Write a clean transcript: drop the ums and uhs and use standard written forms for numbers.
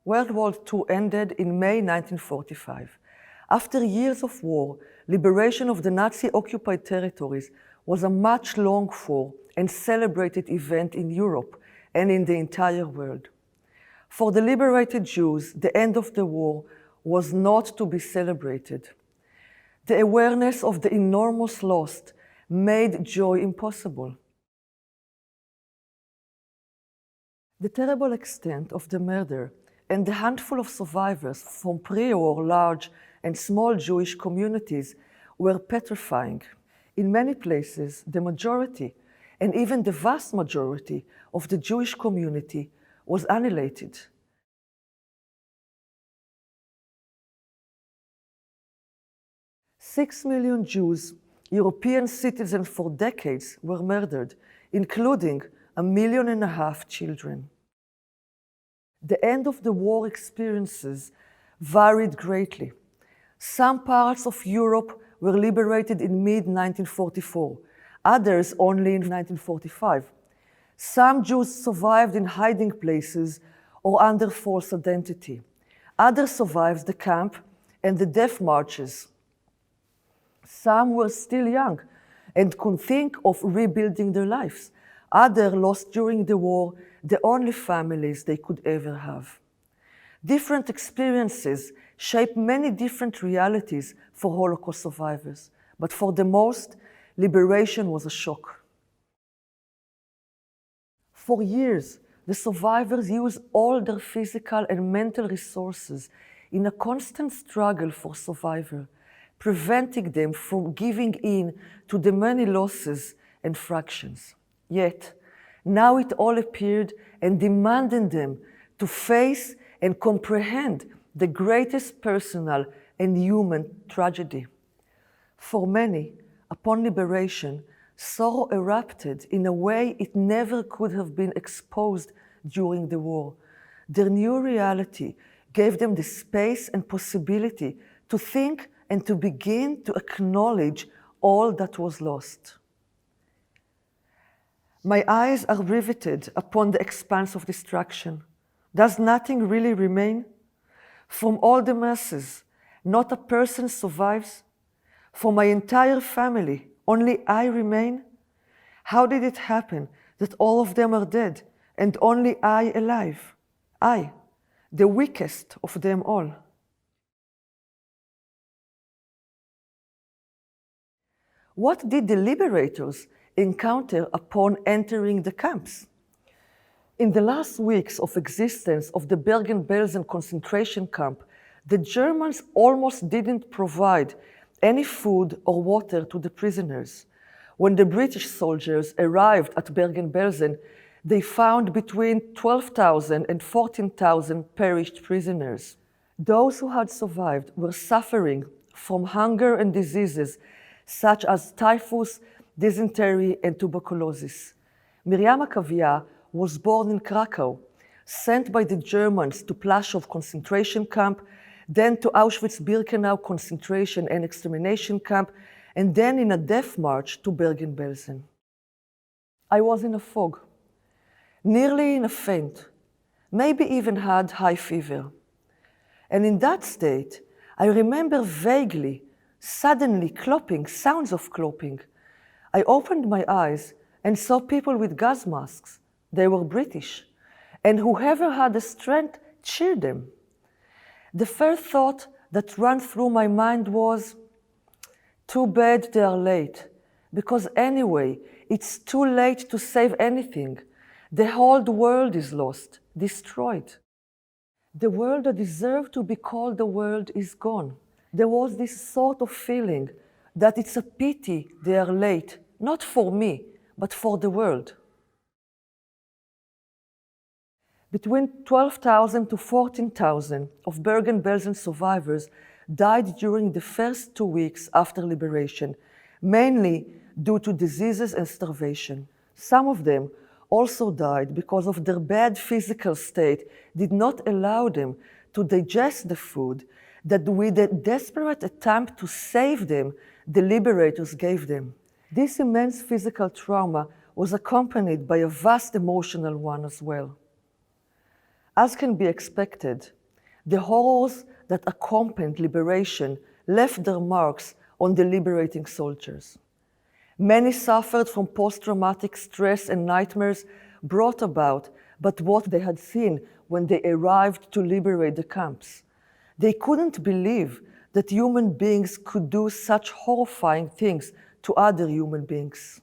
World War II ended in May 1945. After years of war, liberation of the Nazi-occupied territories was a much longed for and celebrated event in Europe and in the entire world. For the liberated Jews, the end of the war was not to be celebrated. The awareness of the enormous loss made joy impossible. The terrible extent of the murder and the handful of survivors from pre-war large and small Jewish communities were petrifying. In many places, the majority, and even the vast majority, of the Jewish community was annihilated. Six million Jews, European citizens for decades, were murdered, including 1.5 million children. The end of the war experiences varied greatly. Some parts of Europe were liberated in mid-1944, others only in 1945. Some Jews survived in hiding places or under false identity. Others survived the camp and the death marches. Some were still young and could think of rebuilding their lives. Others lost during the war the only families they could ever have. Different experiences shape many different realities for Holocaust survivors, but for the most, liberation was a shock. For years, the survivors used all their physical and mental resources in a constant struggle for survival, preventing them from giving in to the many losses and fractions. Yet, now it all appeared and demanded them to face and comprehend the greatest personal and human tragedy. For many, upon liberation, sorrow erupted in a way it never could have been exposed during the war. Their new reality gave them the space and possibility to think and to begin to acknowledge all that was lost. My eyes are riveted upon the expanse of destruction. Does nothing really remain? From all the masses, not a person survives. For my entire family, only I remain. How did it happen that all of them are dead and only I alive? I, the weakest of them all. What did the liberators encounter upon entering the camps? In the last weeks of existence of the Bergen-Belsen concentration camp, the Germans almost didn't provide any food or water to the prisoners. When the British soldiers arrived at Bergen-Belsen, they found between 12,000 and 14,000 perished prisoners. Those who had survived were suffering from hunger and diseases such as typhus, dysentery, and tuberculosis. Miriam Akavia was born in Krakow, sent by the Germans to Plaszow concentration camp, then to Auschwitz-Birkenau concentration and extermination camp, and then in a death march to Bergen-Belsen. I was in a fog, nearly in a faint, maybe even had high fever. And in that state, I remember vaguely, suddenly clopping, sounds of clopping. I opened my eyes and saw people with gas masks. They were British, and whoever had the strength cheered them. The first thought that ran through my mind was, too bad they are late, because anyway, it's too late to save anything. The whole world is lost, destroyed. The world that deserved to be called the world is gone. There was this sort of feeling that it's a pity they are late, not for me, but for the world. Between 12,000 to 14,000 of Bergen-Belsen survivors died during the first 2 weeks after liberation, mainly due to diseases and starvation. Some of them also died because of their bad physical state did not allow them to digest the food that with a desperate attempt to save them, the liberators gave them. This immense physical trauma was accompanied by a vast emotional one as well. As can be expected, the horrors that accompanied liberation left their marks on the liberating soldiers. Many suffered from post-traumatic stress and nightmares brought about by what they had seen when they arrived to liberate the camps. They couldn't believe that human beings could do such horrifying things to other human beings.